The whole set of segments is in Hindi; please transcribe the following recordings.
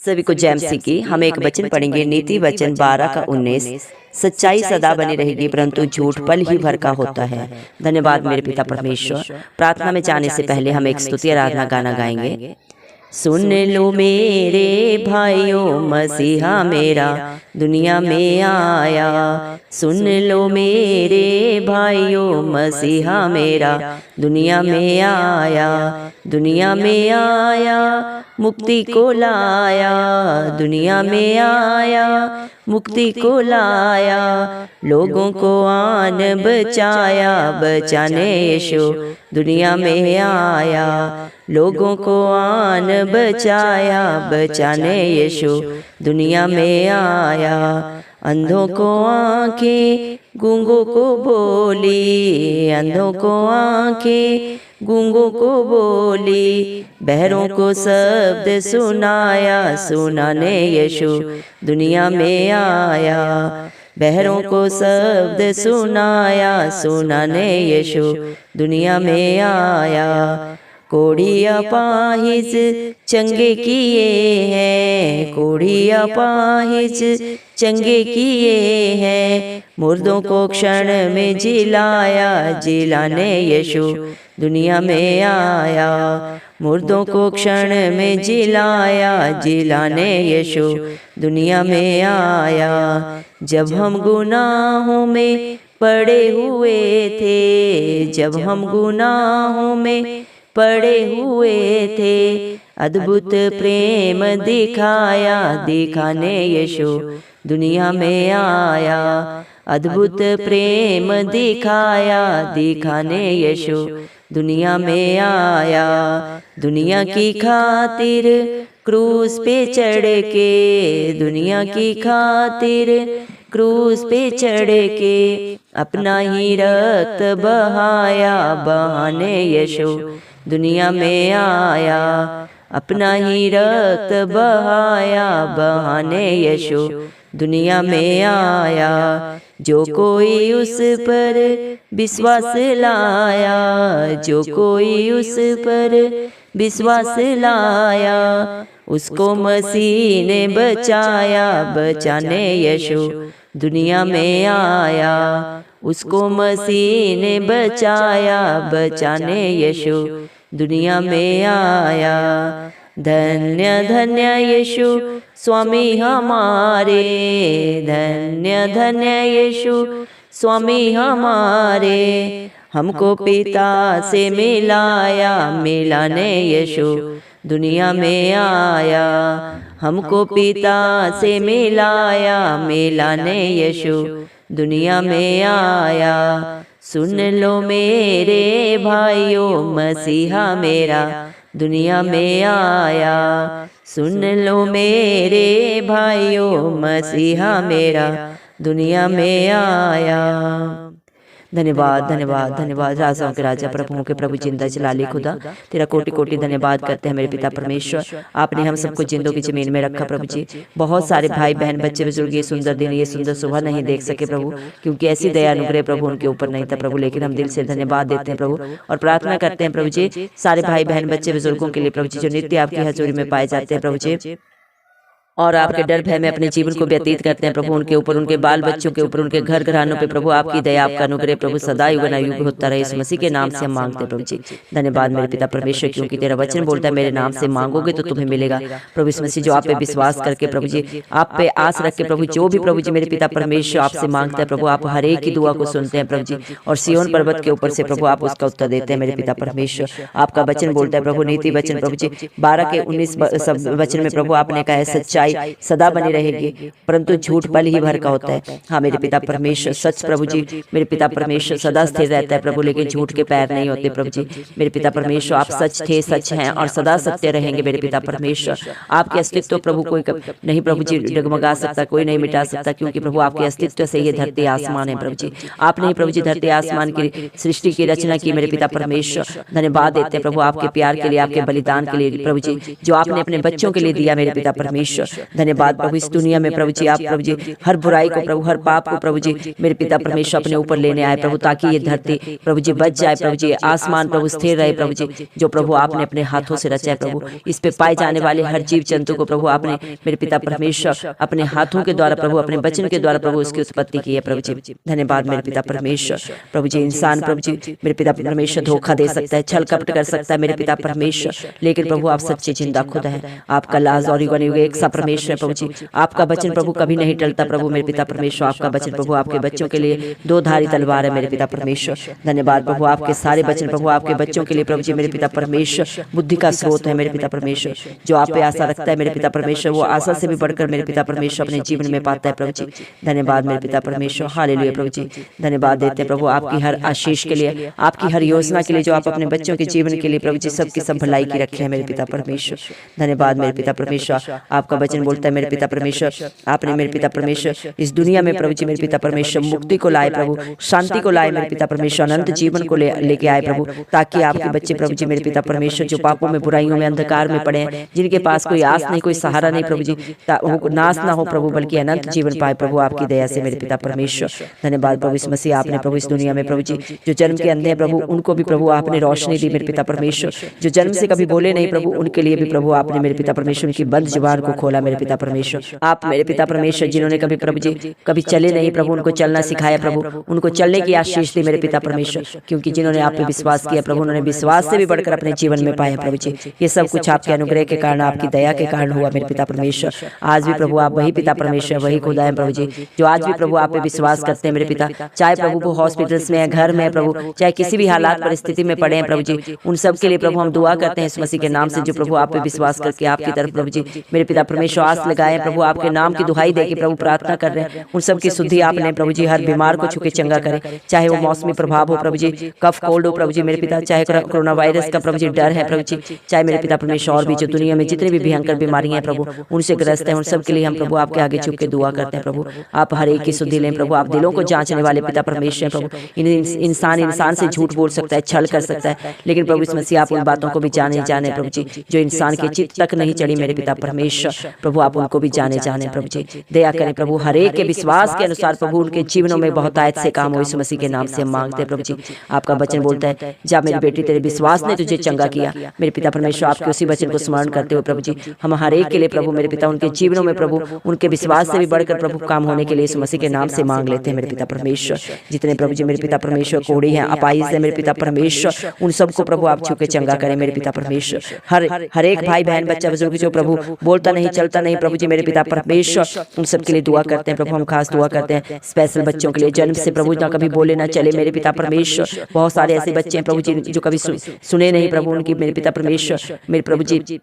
सभी को जय मसीह की। हम एक वचन पढ़ेंगे, नीति वचन 12 का 19। सच्चाई सदा बनी रहेगी परंतु झूठ पल ही भर का होता है। धन्यवाद मेरे पिता परमेश्वर। प्रार्थना में जाने से पहले हम एक स्तुति आराधना गाना गाएंगे। सुन लो मेरे भाइयों, मसीहा मेरा दुनिया में आया। सुन लो मेरे भाइयों, मसीहा मेरा दुनिया में आया। दुनिया में आया, मुक्ति को लाया। दुनिया में आया, मुक्ति को लाया। लोगों को आन बचाया, बचाने यीशु दुनिया में आया। लोगों को आन बचाया, बचाने यीशु दुनिया में आया। अंधों को आंखें, गूंगों को बोली। अंधों को आंखें, गूंगों को बोली। बहरों को शब्द सुनाया, सुनाने यीशु दुनिया में आया। बहरों को शब्द सुनाया, सुनाने यीशु दुनिया में आया। कोढ़ी अपाहिज चंगे किए हैं। कोढ़ी अपाहिज चंगे किए हैं। मुर्दों को क्षण में जिलाया, जिलाने यीशु दुनिया में आया। मुर्दों को क्षण में जिलाया, जिलाने यीशु दुनिया में आया। जब हम गुनाहों में पड़े हुए थे, जब हम गुनाहों में पड़े हुए थे, अद्भुत प्रेम दिखाया, दिखाने यीशु दुनिया में आया। अद्भुत प्रेम दिखाया, दिखाने यीशु दुनिया में आया। दुनिया की खातिर क्रूस पे चढ़ के, दुनिया की खातिर क्रूस पे चढ़ के अपना ही रक्त बहाया, बहाने यीशु दुनिया में आया। अपना ही रक्त बहाया, बहाने यीशु दुनिया में आया। जो कोई उस पर विश्वास लाया, जो कोई उस पर विश्वास लाया, उसको मसीह ने बचाया, बचाने यीशु दुनिया में आया। उसको मसीह ने बचाया, बचाने यीशु दुनिया में आया। धन्य धन्य यीशु स्वामी हमारे, धन्य धन्य यीशु स्वामी हमारे। हमको पिता से मिलाया, मिलाने यीशु दुनिया में आया। हमको पिता से मिलाया, मिलाने यीशु दुनिया में आया। सुन लो मेरे भाइयों, मसीहा मेरा दुनिया में आया। सुन लो मेरे भाइयों, मसीहा मेरा दुनिया में आया। धन्यवाद धन्यवाद धन्यवाद। राजाओं के राजा, प्रभुओं के प्रभु, जिंदा जलाली खुदा, तेरा कोटि कोटि धन्यवाद करते हैं मेरे पिता परमेश्वर। आपने हम सबको जिंदों की जमीन में रखा प्रभु जी। बहुत सारे भाई बहन बच्चे बुजुर्ग ये सुंदर दिन, ये सुंदर सुबह नहीं देख सके प्रभु, क्योंकि ऐसी दया अनुग्रह प्रभु उनके ऊपर नहीं था प्रभु। लेकिन हम दिल से धन्यवाद देते हैं प्रभु और प्रार्थना करते हैं प्रभु जी सारे भाई बहन बच्चे बुजुर्गों के लिए प्रभु जी, जो नित्य आपकी हजूरी में पाए जाते हैं प्रभु जी, और आपके डर भय में अपने जीवन को व्यतीत करते हैं प्रभु। उनके ऊपर, उनके बाल बच्चों के ऊपर, उनके घर घरानों पे प्रभु आपकी दया, आपका अनुग्रह प्रभु सदा युग होता रहे। इस मसीह के नाम से हम मांगते हैं प्रभु जी। धन्यवाद मेरे पिता परमेश्वर, क्योंकि तेरा वचन बोलता है मेरे नाम से मांगोगे तो तुम्हें मिलेगा प्रभु। इस मसीह जो आप पे विश्वास करके प्रभु जी, आप पे आस रख के प्रभु, जो भी प्रभु जी मेरे पिता परमेश्वर आपसे मांगता है प्रभु, आप हर एक की दुआ को सुनते हैं प्रभु जी, और सिय्योन पर्वत के ऊपर से प्रभु आप उसका उत्तर देते हैं मेरे पिता परमेश्वर। आपका वचन बोलता है प्रभु, नीति वचन प्रभु जी 12 के 19 वचन में प्रभु आपने कहा है, सच्चाई सदा बनी रहेगी परंतु झूठ पल ही भर का होता है। हाँ मेरे पिता परमेश्वर, सच प्रभु जी मेरे पिता परमेश्वर सदा स्थिर रहता है प्रभु, लेकिन झूठ के पैर नहीं होते प्रभु जी। मेरे पिता परमेश्वर आप सच थे, सच हैं और सदा सत्य रहेंगे मेरे पिता परमेश्वर। आपके अस्तित्व प्रभु कोई नहीं प्रभु जी डगमगा सकता, कोई नहीं मिटा सकता, क्योंकि प्रभु आपके अस्तित्व से ये धरती आसमान है प्रभु जी। आपने ही प्रभु जी धरती आसमान की सृष्टि की रचना की मेरे पिता परमेश्वर। धन्यवाद देते हैं प्रभु आपके प्यार के लिए, आपके बलिदान के लिए प्रभु जी, जो आपने अपने बच्चों के लिए दिया मेरे पिता परमेश्वर। धन्यवाद प्रभु, इस दुनिया में प्रभु जी आप प्रभु जी हर बुराई को प्रभु, हर पाप को प्रभु जी मेरे पिता परमेश्वर अपने ऊपर लेने आए प्रभु, ताकि ये धरती प्रभु जी बच जाए प्रभु जी, आसमान प्रभु स्थिर रहे प्रभु जी, जो प्रभु आपने अपने हाथों से रचा है प्रभु, इस पे पाए जाने वाले हर जीव जंतु को प्रभु आपने मेरे पिता परमेश्वर अपने हाथों के द्वारा प्रभु, अपने वचन के द्वारा प्रभु उसकी उत्पत्ति की है प्रभु जी। धन्यवाद मेरे पिता परमेश्वर प्रभु जी, इंसान प्रभु जी मेरे पिता परमेश्वर धोखा दे सकता है, छल कपट कर सकता है मेरे पिता परमेश्वर, लेकिन प्रभु आप सच्चे जिंदा खुद हैं, आपका लाज और युग एक सा परमेश्वर है प्रभु जी, आपका वचन प्रभु कभी नहीं टलता प्रभु मेरे पिता परमेश्वर, आपका वचन प्रभु आपके बच्चों के लिए दो धारी तलवार है मेरे पिता परमेश्वर। धन्यवाद प्रभु, आपके सारे वचन प्रभु आपके बच्चों के लिए प्रभु जी मेरे पिता परमेश्वर बुद्धि का स्रोत है मेरे पिता परमेश्वर, जो आप पे आशा रखता है मेरे पिता परमेश्वर, वो आशा से भी बढ़कर मेरे पिता परमेश्वर अपने जीवन में पाता है प्रभु जी। धन्यवाद मेरे पिता परमेश्वर, हालेलुया प्रभु जी, धन्यवाद देते हैं प्रभु आपकी हर आशीष के लिए, आपकी हर योजना के लिए, जो आप अपने बच्चों के जीवन के लिए प्रभु जी सबकी सब भलाई की रखे हैं मेरे पिता परमेश्वर। धन्यवाद मेरे पिता परमेश्वर, आपका वचन बोलता है मेरे पिता परमेश्वर, आपने मेरे पिता परमेश्वर इस दुनिया में प्रभु जी मेरे पिता परमेश्वर मुक्ति को लाए प्रभु, शांति को लाए मेरे पिता परमेश्वर, अनंत जीवन को लेके आए प्रभु, ताकि आपके बच्चे प्रभु जी मेरे पिता परमेश्वर जो पापों में, बुराइयों में, अंधकार में पड़े हैं, जिनके पास कोई आस नहीं, कोई सहारा नहीं प्रभु जी, उनको नाश ना हो प्रभु, बल्कि अनंत जीवन पाए प्रभु आपकी दया से मेरे पिता परमेश्वर। धन्यवाद प्रभु, इस मसीह आपने प्रभु इस दुनिया में प्रभु जी जो जन्म के अंधे हैं प्रभु, उनको भी प्रभु आपने रोशनी दी मेरे पिता परमेश्वर, जो जन्म से कभी बोले नहीं प्रभु, उनके लिए भी प्रभु आपने मेरे पिता परमेश्वर उनकी बंद जुबान को खोला मेरे पिता परमेश्वर। आप मेरे पिता परमेश्वर जिन्होंने कभी प्रभु जी कभी चले नहीं प्रभु, उनको चलना सिखाया प्रभु, उनको चलने की आशीष दी मेरे पिता परमेश्वर, क्योंकि जिन्होंने आप पे विश्वास किया प्रभु, उन्होंने विश्वास से भी बढ़कर अपने जीवन में पाया प्रभु जी। ये सब कुछ आपके अनुग्रह के कारण, आपकी दया के कारण हुआ मेरे पिता परमेश्वर। आज भी प्रभु आप वही पिता परमेश्वर, वही खुदा है प्रभु जी, जो आज भी प्रभु आप पे विश्वास करते हैं मेरे पिता, चाहे प्रभु वो हॉस्पिटल्स में है, घर में है प्रभु, चाहे किसी भी हालात परिस्थिति में पड़े हैं प्रभु जी, उन सब के लिए प्रभु हम दुआ करते हैं इस मसीह के नाम से, जो प्रभु आप पे विश्वास करके आपकी तरफ प्रभु जी मेरे पिता परमेश्वर आस लगाए प्रभु, आपके नाम की दुहाई देके प्रभु प्रार्थना कर रहे हैं, उन सब की शुद्धि आपने प्रभु जी हर बीमार को छुके चंगा करे, चाहे वो मौसमी प्रभाव हो प्रभु जी, कफ कोल्ड हो प्रभु जी मेरे पिता, चाहे कोरोना वायरस का प्रभु जी डर है प्रभु जी, चाहे मेरे पिता परमेश्वर और भी जो दुनिया में जितनी भी भयंकर बीमारियां हैं प्रभु उनसे ग्रस्त है, उन सब के लिए हम प्रभु आपके आगे झुक के दुआ करते हैं प्रभु, आप हर एक की शुद्धि लें प्रभु, आप दिलों को जांचने वाले पिता परमेश्वर प्रभु। इंसान से झूठ बोल सकता है, छल कर सकता है, लेकिन प्रभु इस मसीह आप उन बातों को भी जाने प्रभु जी जो इंसान के चित्त तक नहीं चढ़ी मेरे पिता परमेश्वर, प्रभु आप उनको भी जाने प्रभु जी, दया करें प्रभु, हर एक के विश्वास के अनुसार प्रभु उनके जीवनों में बहुत आयत से काम हो, इस मसीह के नाम से हम मांगते हैं प्रभु जी। आपका वचन बोलता है जब मेरी बेटी तेरे विश्वास ने तुझे चंगा किया मेरे पिता परमेश्वर, आपके उसी वचन को स्मरण करते हुए प्रभु जी हम हर एक के लिए प्रभु मेरे पिता उनके जीवनों में प्रभु उनके विश्वास से भी बढ़कर प्रभु काम होने के लिए इस मसीह के नाम से मांग लेते हैं मेरे पिता परमेश्वर। जितने प्रभु जी मेरे पिता परमेश्वर कोढ़ी हैं, अपाहिज है मेरे पिता परमेश्वर, उन सबको प्रभु आप छू के चंगा करें मेरे पिता परमेश्वर। हर एक भाई बहन बच्चा बुजुर्ग जो प्रभु बोलता नहीं चलता नहीं प्रभु जी मेरे पिता परमेश्वर, उन सब के लिए दुआ करते हैं प्रभु, हम खास दुआ करते हैं स्पेशल बच्चों के लिए, जन्म से प्रभु ना कभी बोले ना चले मेरे पिता परमेश्वर, बहुत सारे ऐसे बच्चे हैं प्रभु जी जो कभी सुने नहीं प्रभु, उनकी मेरे पिता परमेश्वर मेरे प्रभु जी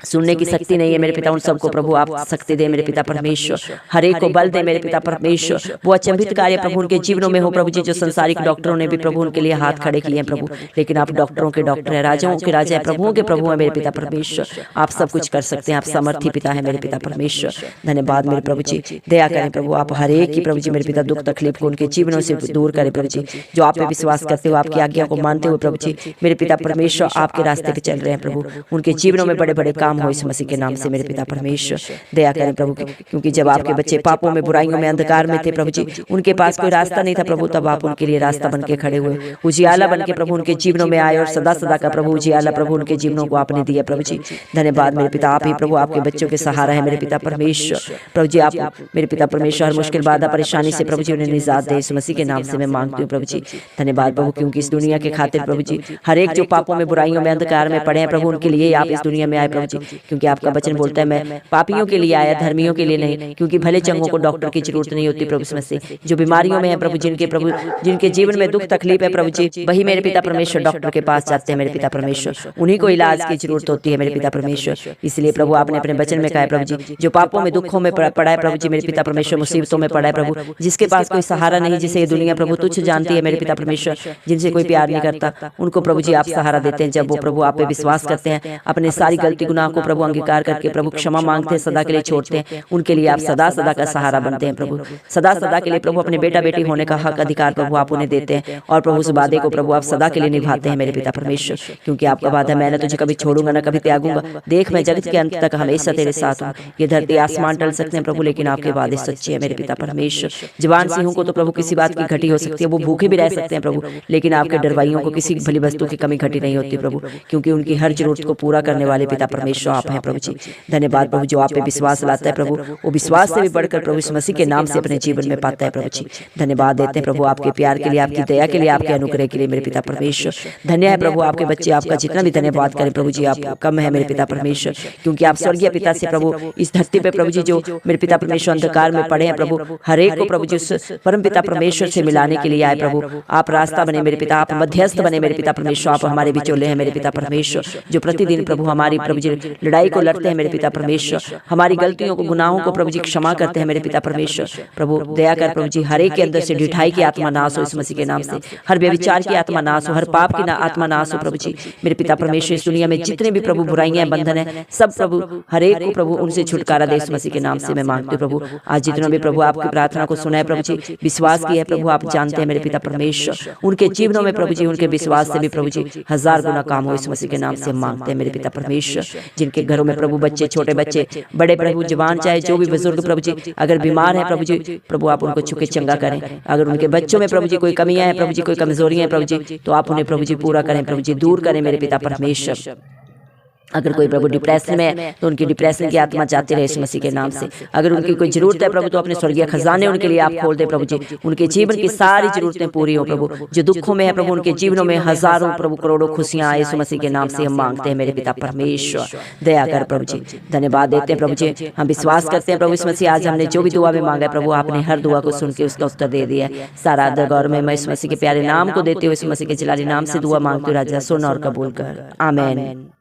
सुनने की शक्ति नहीं है मेरे पिता, उन सबको प्रभु आप शक्ति दे मेरे पिता परमेश्वर, हर एक को बल दे मेरे पिता परमेश्वर, वो अचंभित कार्य प्रभु उनके जीवनों में हो प्रभु जी, जो संसारिक डॉक्टरों ने भी प्रभु उनके लिए हाथ खड़े किए हैं प्रभु, लेकिन आप डॉक्टरों के डॉक्टर हैं, राजाओं के राजा है, प्रभुओं के प्रभु है मेरे पिता परमेश्वर, आप सब कुछ कर सकते हैं, आप समर्थी पिता है मेरे पिता परमेश्वर। धन्यवाद मेरे प्रभु जी, दया करें प्रभु, आप हर एक की प्रभु जी मेरे पिता दुख तकलीफ को उनके जीवनों से दूर करें प्रभु जी, जो आप पे विश्वास करते हो, आपकी आज्ञा को मानते हुए प्रभु जी मेरे पिता परमेश्वर आपके रास्ते पे चल रहे हैं प्रभु, उनके जीवनों में बड़े बड़े काम हो इस मसीह के नाम से मेरे पिता परमेश्वर। दया करें प्रभु, क्योंकि जब आपके बच्चे पापों में, बुराइयों में, अंधकार में थे प्रभु जी, उनके पास कोई रास्ता नहीं था प्रभु, तब आप उनके लिए रास्ता बन के खड़े हुए, उजियाला बन के प्रभु उनके जीवनों में आए, और सदा सदा का प्रभु उजियाला प्रभु उनके जीवनों को आपने दिया प्रभु जी। धन्यवाद मेरे पिता, आप ही प्रभु आपके बच्चों के सहारा है मेरे पिता परमेश्वर, प्रभु जी आप मेरे पिता परमेश्वर हर मुश्किल बाधा परेशानी से प्रभु जी उन्हें निजात दे, इस मसीह के नाम से मैं मांगती हूँ प्रभु जी। धन्यवाद प्रभु, क्योंकि इस दुनिया के खातिर प्रभु जी हर एक जो पापों में, बुराइयों में, अंधकार में पड़े हैं प्रभु, उनके लिए आप इस दुनिया में आए प्रभु जी, क्योंकि आपका वचन बोलता है मैं पापियों के लिए आया, धर्मियों के लिए नहीं, क्योंकि भले चंगों को डॉक्टर की जरूरत नहीं होती प्रभु से, जो बीमारियों में है प्रभु, जिनके जीवन में दुख तकलीफ है प्रभु जी, वही मेरे पिता परमेश्वर डॉक्टर के पास जाते हैं मेरे पिता परमेश्वर, उन्हीं को इलाज की जरूरत होती है मेरे पिता परमेश्वर। इसलिए प्रभु आपने अपने वचन में कहा है प्रभु जी, जो पापों में, दुखों में पड़ा है प्रभु जी मेरे पिता परमेश्वर, मुसीबतों में पड़ा है प्रभु, जिसके पास कोई सहारा नहीं, जिसे ये दुनिया प्रभु तुच्छ जानती है मेरे पिता परमेश्वर, जिनसे कोई प्यार नहीं करता, उनको प्रभु जी आप सहारा देते हैं। जब वो प्रभु आप पे विश्वास करते हैं, अपने सारी गलती गुनाह गुनाह को प्रभु अंगीकार करके प्रभु क्षमा मांगते हैं, सदा के लिए छोड़ते हैं, उनके लिए आप सदा सदा का सहारा बनते हैं प्रभु। सदा सदा के लिए प्रभु अपने बेटा बेटी होने का हक अधिकार प्रभु आप उन्हें देते हैं, और प्रभु उस वादे को प्रभु आप सदा के लिए निभाते हैं मेरे पिता परमेश्वर, क्योंकि आपका वादा है, मैंने तुझे कभी छोड़ूंगा ना कभी त्यागूंगा, देख मैं जगत के अंत तक हमेशा तेरे साथ हूँ। ये धरती आसमान टल सकते हैं प्रभु, लेकिन आपके वादे सच्चे हैं मेरे पिता परमेश्वर। जवान सिंहों को तो प्रभु किसी बात की घटी हो सकती है, वो भूखे भी रह सकते हैं प्रभु, लेकिन आपके डरवाइयों को किसी भली वस्तु की कमी घटी नहीं होती प्रभु, क्योंकि उनकी हर जरूरत को पूरा करने वाले पिता परमेश्वर आप हैं प्रभु जी। धन्यवाद प्रभु, जो आप पे विश्वास लाता है प्रभु, वो विश्वास से भी बढ़कर प्रभु इस मसीह के नाम से अपने जीवन में पाता है प्रभु जी। धन्यवाद देते हैं प्रभु आपके प्यार के लिए, आपकी दया के लिए, आपके अनुग्रह के लिए मेरे पिता परमेश्वर। धन्य है प्रभु आपके बच्चे, आपका जितना भी धन्यवाद करें प्रभु जी आप कम है मेरे पिता परमेश्वर, क्योंकि आप स्वर्गीय पिता से प्रभु इस धरती पे प्रभु जी जो मेरे पिता परमेश्वर अंधकार में पड़े हैं प्रभु, हर एक को प्रभु जी उस परम पिता परमेश्वर से मिलाने के लिए आए प्रभु। आप रास्ता बने मेरे पिता, आप मध्यस्थ बने मेरे पिता परमेश्वर, आप हमारे बिचौले हैं मेरे पिता परमेश्वर, जो प्रतिदिन प्रभु हमारी प्रभु जी लड़ाई को लड़ते हैं मेरे पिता परमेश्वर, हमारी गलतियों को गुनाहों को प्रभु जी क्षमा करते हैं मेरे पिता परमेश्वर। प्रभु दया कर प्रभु जी हर एक के अंदर से ढिठाई की आत्मा नाश हो इस मसीह के नाम से, हर व्यभिचार की आत्मा नाश हो, हर पाप की आत्मा नाश हो प्रभु जी मेरे पिता परमेश्वर। इस दुनिया में जितने भी प्रभु बुराइयां बंधन है सब प्रभु हर एक को प्रभु उनसे छुटकारा दे इस मसीह के नाम से मैं मांगती हूँ प्रभु। आज जितना भी प्रभु आपकी प्रार्थना को सुना है प्रभु जी, विश्वास किया है प्रभु, आप जानते हैं मेरे पिता परमेश्वर, उनके जीवनों में प्रभु जी उनके विश्वास से भी प्रभु जी 1000 गुना काम हो इस मसीह के नाम से हम मांगते हैं मेरे पिता परमेश्वर। जिनके घरों में प्रभु बच्चे, छोटे बच्चे, बड़े प्रभु जवान, चाहे जो भी बुजुर्ग प्रभु जी अगर बीमार है प्रभु जी, प्रभु आप उनको छुके चंगा करें। अगर उनके बच्चों में प्रभु जी कोई कमियां हैं प्रभु जी, कोई कमजोरियां हैं प्रभु जी, तो आप उन्हें प्रभु जी पूरा करें प्रभु जी, दूर करें मेरे पिता परमेश्वर। अगर कोई प्रभु डिप्रेशन में है तो उनकी डिप्रेशन की आत्मा जाती रहे इस मसीह के नाम से। अगर उनकी कोई जरूरत है प्रभु तो अपने स्वर्गीय खजाने उनके लिए आप खोल दे प्रभु जी, उनके जीवन की सारी जरूरतें पूरी हो प्रभु। जो दुखों में है प्रभु उनके जीवनों में हजारों प्रभु करोड़ों खुशियां आए इस मसीह के नाम से हम मांगते हैं मेरे पिता परमेश्वर। दया कर प्रभु जी, धन्यवाद देते हैं प्रभु जी, हम विश्वास करते हैं प्रभु इस मसीह आज हमने जो भी दुआ में मांगा है प्रभु आपने हर दुआ को सुन के उसका उत्तर दे दिया। सारा आदर गौर में मैं इस मसीह के प्यारे नाम को देते हुए इस मसीह के जलाली नाम से दुआ मांगती हूँ राजा, सुन और कबूल कर, आमीन।